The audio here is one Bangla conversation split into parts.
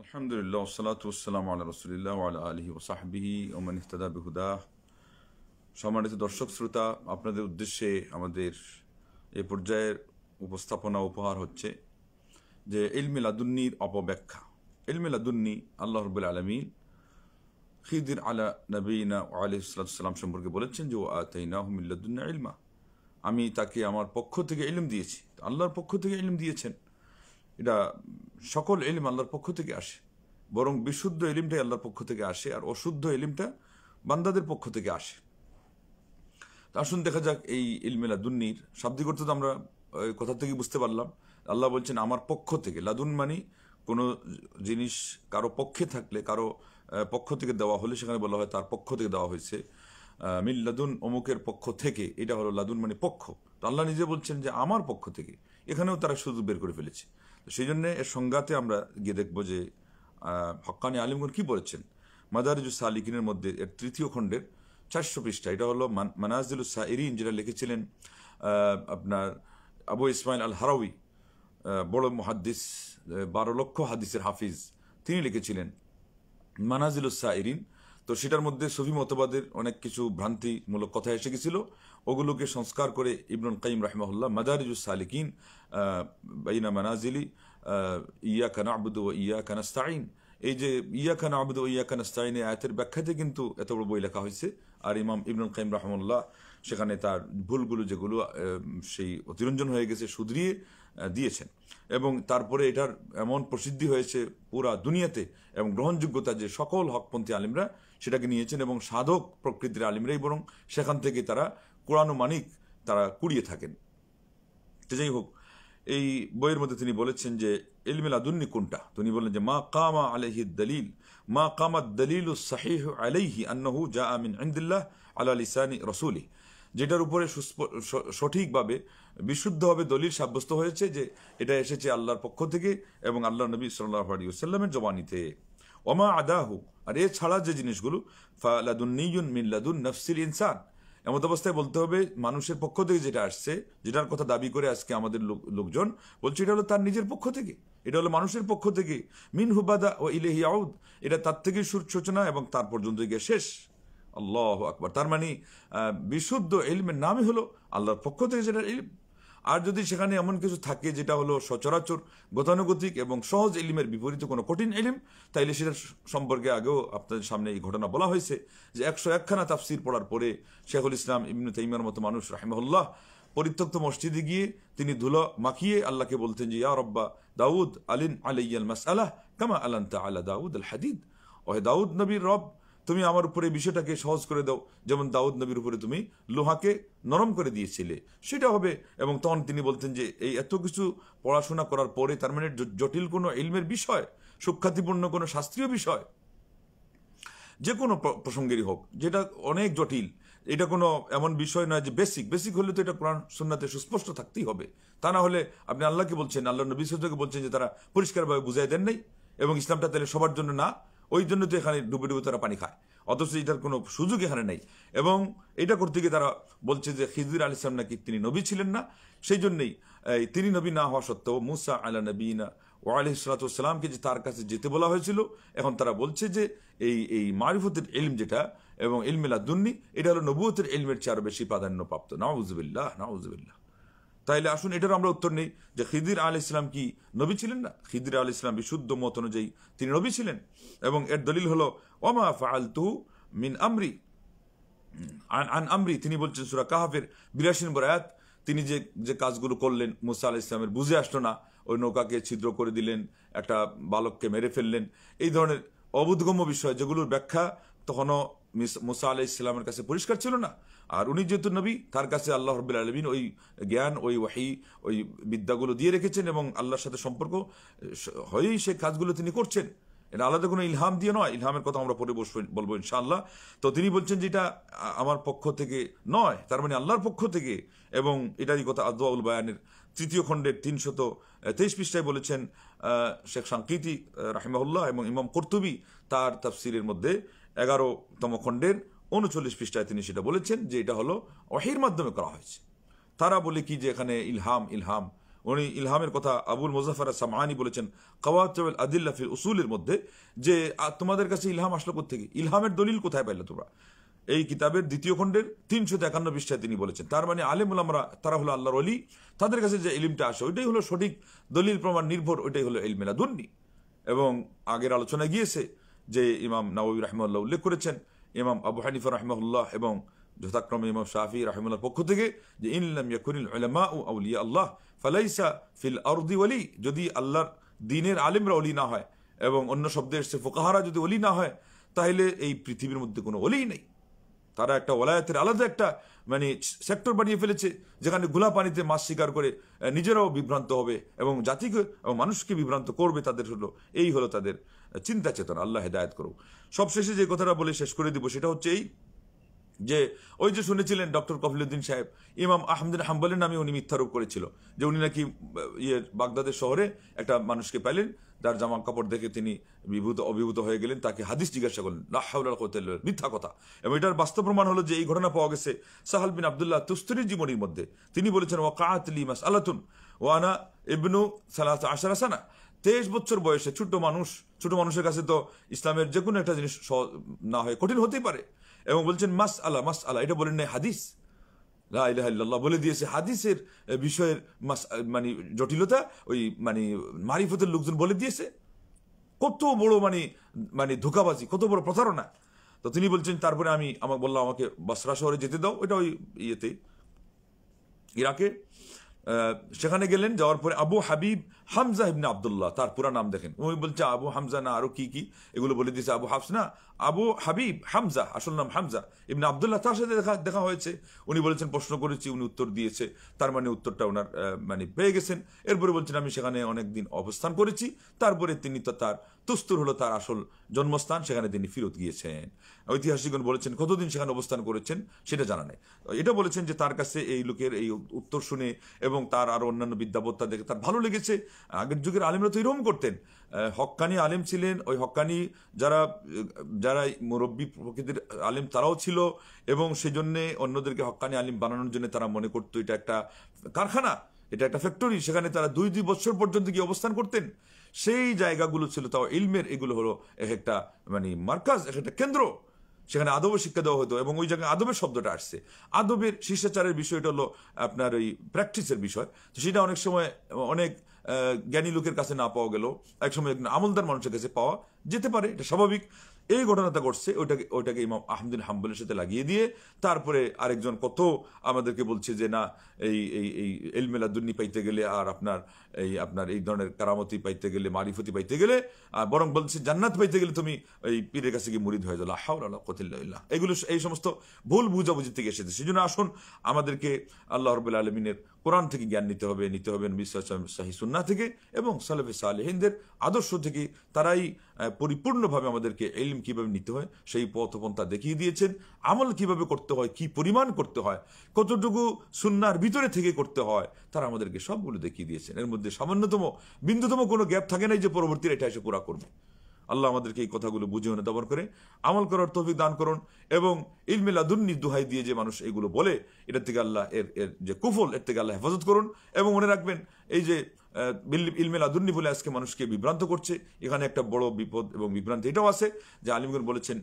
আলহামদুলিল্লাহ ওয়াসসালাতু ওয়াসসালামু আলা রাসূলিল্লাহ ওয়া আলা আলিহি ওয়া সাহবিহি ওয়া মান ইহতাদা বিহুদাহ। সম্মানিত দর্শক শ্রোতা, আপনাদের উদ্দেশ্যে আমাদের এই পর্যায়ের উপস্থাপনা উপহার হচ্ছে যে ইলমে লাদুন্নির অপব্যাখ্যা। ইলমে লাদুন্নি আল্লাহ রাব্বুল আলামিন খিদির আলা নবীনা ওয়া আলাইহিস সালাম সম্পর্কে বলেছেন যে ওয়া আতাইনাহু মিন লাদুন্না ইলমা, আমি তাকে আমার পক্ষ থেকে ইলম দিয়েছি। আল্লাহর পক্ষ থেকে ইলম দিয়েছেন, এটা সকল ইলম আল্লাহর পক্ষ থেকে আসে, বরং বিশুদ্ধ ইলিমটাই আল্লাহর পক্ষ থেকে আসে, আর অশুদ্ধ ইলিমটা বান্দাদের পক্ষ থেকে আসে। তা আসুন দেখা যাক এই ইলমে লাদুন্নির শাব্দিক অর্থ তো আমরা কোথা থেকে বুঝতে পারলাম। আল্লাহ বলছেন আমার পক্ষ থেকে। লাদুন মানে কোনো জিনিস কারো পক্ষে থাকলে, কারো পক্ষ থেকে দেওয়া হলে সেখানে বলা হয় তার পক্ষ থেকে দেওয়া হয়েছে। মিন লাদুন অমুকের পক্ষ থেকে, এটা হলো লাদুন মানে পক্ষ। তো আল্লাহ নিজে বলছেন যে আমার পক্ষ থেকে, এখানেও তারা শুধু বের করে ফেলেছে। তো সেই জন্য এর সংজ্ঞাতে আমরা গিয়ে দেখবো যে হক্কানি আলিমগণ কি বলেছেন। মাদারিজুস সালিকিনের মধ্যে এর তৃতীয় খণ্ডের 400 পৃষ্ঠা, এটা হলো মানাজিলুস সাইরিন, যেটা লিখেছিলেন আপনার আবু ইসমাইল আল হারাউই, বড় মুহাদ্দিস, 12 লক্ষ হাদিসের হাফিজ, তিনি লিখেছিলেন মানাজিলুস সাইরিন। তো সেটার মধ্যে সুফি মতবাদের অনেক কিছু ভ্রান্তিমূলক কথা এসে গেছিল, ওগুলোকে সংস্কার করে ইবনুল কাইয়িম রাহিমাহুল্লাহ মাদারিজুস সালিকিন বাইনা মানাজিলি ইয়াকা না'বুদু ওয়া ইয়াকা নাস্তাঈন, এই যে ইয়াকা না'বুদু ওয়া ইয়াকা নাস্তাঈন এই আয়াতের ব্যাখ্যাতে কিন্তু এত বড় বই লেখা হয়েছে। আর ইমাম ইবনুল কাইয়িম রাহিমাহুল্লাহ সেখানে তার ভুলগুলো যেগুলো সেই অতিরঞ্জন হয়ে গেছে শুধরিয়ে দিয়েছেন, এবং তারপরে এটার এমন প্রসিদ্ধি হয়েছে পুরা দুনিয়াতে এবং গ্রহণযোগ্যতা যে সকল হকপন্থী আলিমরা সেটাকে নিয়েছেন, এবং সাধক প্রকৃতির আলিমরাই বরং সেখান থেকে তারা কোরআনুমানিক তারা কুড়িয়ে থাকেন। তো যাই হোক, এই বইয়ের মধ্যে তিনি বলেছেন যে ইলমে লাদুন্নি কোনটা। তিনি বললেন যে মা কামা আলাইহি দলিল, মা কামাদ দলিলু সাহিহ আলাইহি আন্নাহু জাআ মিন ইনদিল্লাহ আলা লিসানি রাসূলি, যেটার উপরে সঠিকভাবে বিশুদ্ধভাবে দলিল সাব্যস্ত হয়েছে যে এটা এসেছে আল্লাহর পক্ষ থেকে এবং আল্লাহ নবী সাল্লাল্লাহু আলাইহি ওয়াসাল্লামের জবানিতে। ওমা আদাহু, আর এ ছাড়া যে জিনিসগুলো ফালাদুন্নিয়ুন মিন লাদুন নাফসিল ইনসান, এমন অবস্থায় বলতে হবে মানুষের পক্ষ থেকে যেটা আসছে, যেটার কথা দাবি করে আজকে আমাদের লোকজন বলছে এটা হলো তার নিজের পক্ষ থেকে, এটা হলো মানুষের পক্ষ থেকে। মিন হুবাদা ও ইলাইহি আউদ, এটা তার থেকে সূচনা এবং তার পর্যন্ত গিয়ে শেষ। আল্লাহু আকবার। তার মানে বিশুদ্ধ ইলমের নামই হলো আল্লাহর পক্ষ থেকে যেটা ইলম। আর যদি সেখানে এমন কিছু থাকে যেটা হলো সচরাচর গতানুগতিক এবং সহজ ইলমের বিপরীতে কোনো কঠিন ইলম, তাইলে সেটার সম্পর্কে আগেও আপনাদের সামনে এই ঘটনা বলা হয়েছে যে 101খানা তাফসির পড়ার পরে শেখুল ইসলাম ইবনে তাইমিয়ার মতো মানুষ রাহিমাহুল্লাহ পরিত্যক্ত মসজিদে গিয়ে তিনি ধুলো মাখিয়ে আল্লাহকে বলতেন যে ইয়া রব্বা দাউদ আলিন আলাইয়াল মাসআলাহ কামা আলানতা আলা দাউদ আল হাদিদ, ওহে দাউদ নবীর রব, তুমি আমার উপরে বিষয়টাকে সহজ করে দাও, যেমন দাউদ নবীর উপরে তুমি লোহাকে নরম করে দিয়েছিলে সেটা হবে। এবং তখন তিনি বলতেন যে এই এত কিছু পড়াশোনা করার পরে, তার মানে জটিল কোনো ইলমের বিষয়, সুখ্যাতিপূর্ণ কোনো শাস্ত্রীয় বিষয়, যে কোনো প্রসঙ্গেরই হোক যেটা অনেক জটিল, এটা কোনো এমন বিষয় নয় যে বেসিক হলে তো এটা কোরআন সুন্নাতে সুস্পষ্ট থাকতেই হবে। তা না হলে আপনি আল্লাহকে বলছেন, আল্লাহ নবী সাল্লাল্লাহু বলছেন যে তারা পরিষ্কারভাবে বুঝাই দেন নাই, এবং ইসলামটা তাহলে সবার জন্য না, ওই জন্য তো এখানে ডুবে ডুবে তারা পানি খায়, অথচ এটার কোনো সুযোগ এখানে নেই। এবং এটা করতে গিয়ে তারা বলছে যে খিজির আলাইহিস সালাম নাকি তিনি নবী ছিলেন না, সেই জন্যই তিনি নবী না হওয়া সত্ত্বেও মুসা আলা নবীনা ওয়া আলাইহিস সালাতু ওয়াস সালামকে যে তার কাছে যেতে বলা হয়েছিল, এখন তারা বলছে যে এই মারিফতের ইলম যেটা এবং ইলমে লাদুন্নি, এটা হলো নবুয়তের ইলমের চেয়ে আরো বেশি প্রাধান্যপ্রাপ্ত। নাউযুবিল্লাহ নাউযুবিল্লাহ। তাইলে আসুন এটার আমরা উত্তর নেই যে খিদির আলাইহিস সালাম কি নবী ছিলেন না? খিদির আলাইহিস সালাম বিশুদ্ধ মত অনুযায়ী তিনি নবী ছিলেন, এবং এর দলিল হলো ওমা ফাআলতু মিন আমরি আন আমরি, তিনি বলছেন সূরা কাহফের 82 নম্বর আয়াত, তিনি যে কাজগুলো করলেন মুসা আলাইহিস সালামের বুঝে আসলো না, ওই নৌকাকে ছিদ্র করে দিলেন, একটা বালককে মেরে ফেললেন, এই ধরনের অবোধগম্য বিষয় যেগুলোর ব্যাখ্যা তখনও মুসা আলাইহিস সালামের কাছে পরিষ্কার ছিল না। আর উনি যেহেতু নবী, তার কাছে আল্লাহ রাব্বুল আলামিন ওই জ্ঞান, ওই ওয়াহি, ওই বিদ্যাগুলো দিয়ে রেখেছেন, এবং আল্লাহর সাথে সম্পর্ক হয়েই সেই কাজগুলো তিনি করছেন। এটা আলাদা কোনো ইলহাম দিয়ে নয়, ইলহামের কথা আমরা পরে বলবো ইনশাআল্লাহ। তো তিনি বলছেন যে এটা আমার পক্ষ থেকে নয়, তার মানে আল্লাহর পক্ষ থেকে। এবং এটারই কথা আদওয়াউল বায়ানের 3য় খণ্ডের 323 পৃষ্ঠায় বলেছেন শেখ শানকিতি রাহিমাহুল্লাহ, এবং ইমাম কুরতুবী তার তাফসিরের মধ্যে 11তম খণ্ডের 39 পৃষ্ঠায় তিনি সেটা বলেছেন যে এটা হলো ওহীর মাধ্যমে করা হয়েছে। তারা বলে কি যে এখানে ইলহাম উনি ইলহামের কথা আবুল মুজাফফর সামআনি বলেছেন কাওয়াতিউল আদিল্লা ফিল উসুলের মধ্যে, যে তোমাদের কাছে ইলহাম আসলো কোত্থেকে, ইলহামের দলিল কোথায় পাইলে তোমরা? এই কিতাবের 2য় খণ্ডের 351 পৃষ্ঠায় তিনি বলেছেন। তার মানে আলেম উলামারা তারা হলো আল্লাহর ওলি, তাদের কাছে যে ইলমটা আসে ওইটাই হলো সঠিক দলিল প্রমাণ নির্ভর, ওইটাই হলো ইলমে লাদুন্নি। এবং আগের আলোচনায় গিয়েছে যে ইমাম নাওয়ী রাহিমাহুল্লাহ উল্লেখ করেছেন, ইমাম আবু হানিফা রাহিমাহুল্লাহ এবং যথাক্রমে ইমাম শাফি রাহিমাহুল্লাহর পক্ষ থেকে, যে ইন লাম ইয়াকুনিল উলামাউ আউলিয়া আল্লাহ ফালাইসা ফিল আরদি ওয়ালি, যদি আল্লাহর দ্বীনের আলেমরা ওলি না হয় এবং অন্য শব্দে এসে ফুকাহারা যদি ওলি না হয়, তাহলে এই পৃথিবীর মধ্যে কোনো ওলি নেই। তারা একটা ওলায়াতের আলাদা একটা মানে সেক্টর বানিয়ে ফেলেছে, যেখানে গোলা পানিতে মাছ শিকার করে নিজেরাও বিভ্রান্ত হবে এবং জাতিকে এবং মানুষকে বিভ্রান্ত করবে। তাদের হলো এই হলো তাদের চিন্তা চেতনা। আল্লাহ হেদায়েত করুক। সবশেষে যে কথাটা বলে শেষ করে দিব সেটা হচ্ছে এই, যে ওই যে শুনেছিলেন ডক্টর কফিলউদ্দিন সাহেব ইমাম আহমদ হাম্বলের নামে উনি মিথ্যারোপ করেছিল, যে উনি নাকি বাগদাদের শহরে একটা মানুষকে পাইলেন, যার জামা কাপড় দেখে তিনি অভিভূত হয়ে গেলেন, তাকে হাদিস জিজ্ঞাসা করলেন, লা হাওলা ওয়ালা কুওয়াতা ইল্লা বিল্লাহ, মিথ্যা কথা। এবং এটার বাস্তব প্রমাণ হলো যে এই ঘটনা পাওয়া গেছে সাহাল বিন আব্দুল্লাহ তুস্তরির জীবনীর মধ্যে। তিনি বলেছেন ওয়াকাআত লি মাসআলাতুন ওয়া আনা ইবনু 13 সানা, 23 বছর বয়সে ছোট মানুষের কাছে তো ইসলামের যে কোনো একটা জিনিস না হয় কঠিন হতেই পারে। এবং বলছেন মাস আলা, এটা বলেন নাই হাদিস, লা ইলাহা ইল্লাল্লাহ বলে দিয়েছে। হাদিসের বিষয়ের মানে জটিলতা ওই মানে মারিফতের লোকজন বলে দিয়েছে। কত বড় মানে ধোঁকাবাজি, কত বড় প্রতারণা। তো তিনি বলছেন তারপরে আমাকে বললাম আমাকে বসরা শহরে যেতে দাও, এটা ওই ইয়েতে ইরাকে। সেখানে গেলেন, যাওয়ার পরে আবু হাবিব হামজা ইবনে আব্দুল্লাহ, তার পুরা নাম দেখেন। উনি বলছে আবু হামজা না আরো কি এগুলো বলে দিয়েছে। আবু হাফস না, আবু হাবিব হামজা, আসল নাম হামজা ইবনে আব্দুল্লাহ। তার সাথে দেখা হয়েছে। উনি বলেছেন প্রশ্ন করেছি, উনি উত্তর দিয়েছে, তার মানে উত্তরটা ওনার মানে পেয়ে গেছেন। এরপরে বলছেন আমি সেখানে অনেকদিন অবস্থান করেছি। তারপরে তিনি তো তার তুস্তুর হলো তার আসল জন্মস্থান, সেখানে তিনি ফিরত গিয়েছেন। ঐতিহাসিকগণ বলেছেন কতদিন সেখানে অবস্থান করেছেন সেটা জানা নেই। এটা বলেছেন যে তার কাছে এই লোকের এই উত্তর শুনে এবং তার আরো অন্যান্য বিদ্যাবত্তা দেখে তার ভালো লেগেছে। আগের যুগের আলেমরা তো এরকম করতেন, হক্কানি আলেম ছিলেন, ওই হক্কানি যারা মুরব্বী প্রকৃতির আলেম তারাও ছিল, এবং সেই জন্য অন্যদেরকে হক্কানি আলিম বানানোর জন্য তারা মনে করতো এটা একটা কারখানা, এটা একটা ফ্যাক্টরি। সেখানে তারা 2 বছর পর্যন্ত গিয়ে অবস্থান করতেন। সেই জায়গাগুলো ছিল তাও ইলমের, এগুলো হলো একটা মানে মার্কাজ, একটা কেন্দ্র, সেখানে আদবের শিক্ষা দেওয়া হতো। এবং ওই জায়গায় আদবের শব্দটা আসছে, আদবের শিষ্টাচারের বিষয়টা হলো আপনার ওই প্র্যাকটিসের বিষয়। তো সেটা অনেক সময় অনেক জ্ঞানী লোকের কাছে না পাওয়া গেল, এক সময় আমলদার মানুষের কাছে পাওয়া যেতে পারে, এটা স্বাভাবিক। এই ঘটনাটা ঘটছে, ওইটাকে ইমাম আহমদ হাম্বলের সাথে লাগিয়ে দিয়ে তারপরে আরেকজন কত আমাদেরকে বলছে যে না এই এই এই ইলমে লাদুন্নি পাইতে গেলে আর আপনার এই ধরনের কারামতি পাইতে গেলে, মারিফতি পাইতে গেলে, বরং বলছে জান্নাত পাইতে গেলে তুমি এই পীরের কাছে গিয়ে মুরিদ হয়ে যাও, লা হাওলা ওয়ালা কুওয়াতা ইল্লা বিল্লাহ। এগুলো এই সমস্ত ভুল বুঝাবুঝি থেকে এসেছে। সেজন্য আসুন আমাদেরকে আল্লাহ রাব্বুল আলামিনের কোরআন থেকে জ্ঞান নিতে হবে নবী সাল্লাল্লাহু আলাইহি ওয়াসাল্লাম সহিহ সুন্নাহ থেকে এবং সালাফে সালেহিনদের আদর্শ থেকে। তারাই পরিপূর্ণভাবে আমাদেরকে ইলম কিভাবে নিতে হয় সেই পথপন্থা দেখিয়ে দিয়েছেন। আমল কিভাবে করতে হয়, কি পরিমাণ করতে হয়, কতটুকু সুন্নাহর ভিতরে থেকে করতে হয়, তারা আমাদেরকে সবগুলো দেখিয়ে দিয়েছেন। এর মধ্যে সামান্যতম বিন্দুতম কোনো গ্যাপ থাকে নাই যে পরবর্তীরা এটা এসে পুরা করবে। আল্লাহ আমাদেরকে এই কথাগুলো বুঝে অনুধাবন করে আমল করার তৌফিক দান করুন। এবং ইলমে লাদুন্নি দোহাই দিয়ে যে মানুষ এগুলো বলে, এটার থেকে আল্লাহ এর যে কুফল, এর থেকে আল্লাহ হেফাজত করুন। এবং মনে রাখবেন এই যে ইলমে লাদুন্নি বলে আজকে মানুষকে বিভ্রান্ত করছে, এখানে একটা বড় বিপদ এবং বিভ্রান্তি এটাও আছে যে আলিমগণ বলেছেন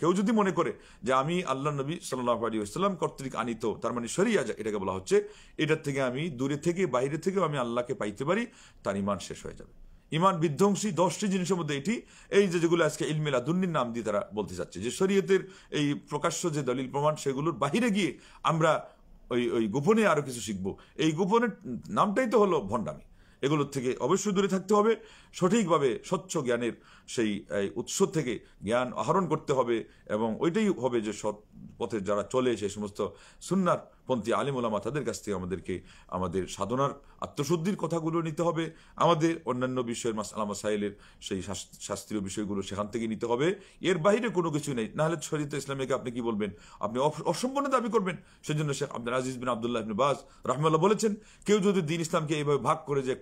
কেউ যদি মনে করে যে আমি আল্লাহ নবী সাল্লাল্লাহু আলাইহি ওয়াসাল্লাম কর্তৃক আনিত, তার মানে শরিয়া এটাকে বলা হচ্ছে, এটার থেকে আমি দূরে থেকে বাইরে থেকেও আমি আল্লাহকে পাইতে পারি, তার ঈমান শেষ হয়ে যাবে। ঈমান বিধ্বংসী 10টি জিনিসের মধ্যে এটি, এই যেগুলো আজকে ইলমে লাদুন্নির নাম দিয়ে তারা বলতে চাচ্ছে যে শরীয়তের এই প্রকাশ্য যে দলিল প্রমাণ সেগুলোর বাহিরে গিয়ে আমরা ওই গোপনে আরো কিছু শিখবো, এই গোপনের নামটাই তো হলো ভণ্ডামি। এগুলোর থেকে অবশ্যই দূরে থাকতে হবে। সঠিকভাবে স্বচ্ছ জ্ঞানের সেই উৎস থেকে জ্ঞান আহরণ করতে হবে, এবং ওইটাই হবে যে সৎ পথে যারা চলে সেই সমস্ত সুন্নার পন্থী আলিম ওলামা তাদের কাছ থেকে আমাদের সাধনার আত্মশুদ্ধির কথাগুলো নিতে হবে। আমাদের অন্যান্য বিষয়ের মাসআলা মাসাইলের সেই শাস্ত্রীয় বিষয়গুলো সেখান থেকে নিতে হবে। এর বাইরে কোনো কিছু নেই। নাহলে শরীয়তে ইসলামীকে আপনি কি বলবেন? আপনি অসম্পূর্ণ দাবি করবেন। সেজন্য শেখ আব্দুল আজিজ বিন আব্দুল্লাহ ইবনে বাজ রাহিমাহুল্লাহ বলেছেন, কেউ যদি দ্বীন ইসলামকে এইভাবে ভাগ করে যে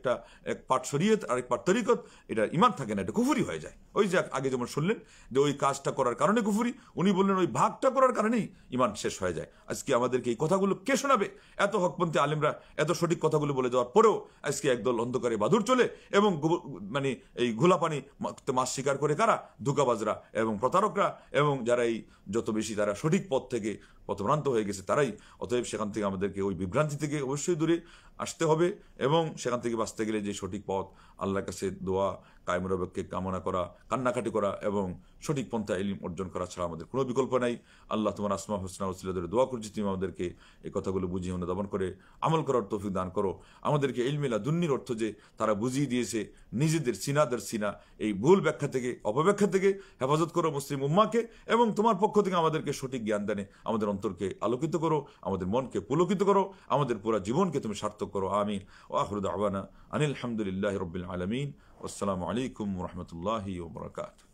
এক পার্ট শরীয়ত আর এক পার্ট তরিকত, এটা ঈমান থাকে না, এটা কুফরি হয়ে যায়। ওই যে আগে যেমন শুনলেন যে ওই কাজটা করার কারণে কুফরি, উনি বললেন ওই ভাগটা করার কারণেই ঈমান শেষ হয়ে যায়। আজকে আমাদেরকে এই কথাগুলো কথাগুলো কে শোনাবে? এত হকপন্থী আলেমরা এত সঠিক কথাগুলো বলে যাওয়ার পরেও আজকে একদল অন্ধকারে বাদুর চলে এবং মানে এই ঘোলা পানি মাছ শিকার করে কারা? ধোঁকাবাজরা এবং প্রতারকরা এবং যারা এই যত বেশি তারা সঠিক পথ থেকে পথভ্রান্ত হয়ে গেছে তারাই। অতএব সেখান থেকে আমাদেরকে ওই বিভ্রান্তি থেকে অবশ্যই দূরে আসতে হবে এবং সেখান থেকে বাঁচতে গেলে যে সঠিক পথ, আল্লাহর কাছে দোয়া, কায়মুরাবেককে কামনা করা, কান্নাকাটি করা এবং সঠিক পন্থা ইলম অর্জন করা ছাড়া আমাদের কোনো বিকল্প নাই। আল্লাহ তোমার আসমা হোসনা ওসিলা ধরে দোয়া করছি, তুমি আমাদেরকে এই কথাগুলো বুঝিয়ে অনুধাবন করে আমল করার তৌফিক দান করো। আমাদেরকে ইলমিলা দুন্নির অর্থ যে তারা বুঝিয়ে দিয়েছে নিজেদের সিনাদের সিনা এই ভুল ব্যাখ্যা থেকে, অপব্যাখ্যা থেকে হেফাজত করো মুসলিম উম্মাকে এবং তোমার পক্ষ থেকে আমাদেরকে সঠিক জ্ঞান দানে আমাদের অন্তরকে আলোকিত করো, আমাদের মনকে পুলকিত করো, আমাদের পুরো জীবনকে তুমি সার্থক করো। আমিন। ওয়া আখিরু দাওয়ানা আনিল হামদুলিল্লাহি রাব্বিল আলামিন। আসসালামু আলাইকুম ওয়া রাহমাতুল্লাহি ওয়া বারাকাতুহু।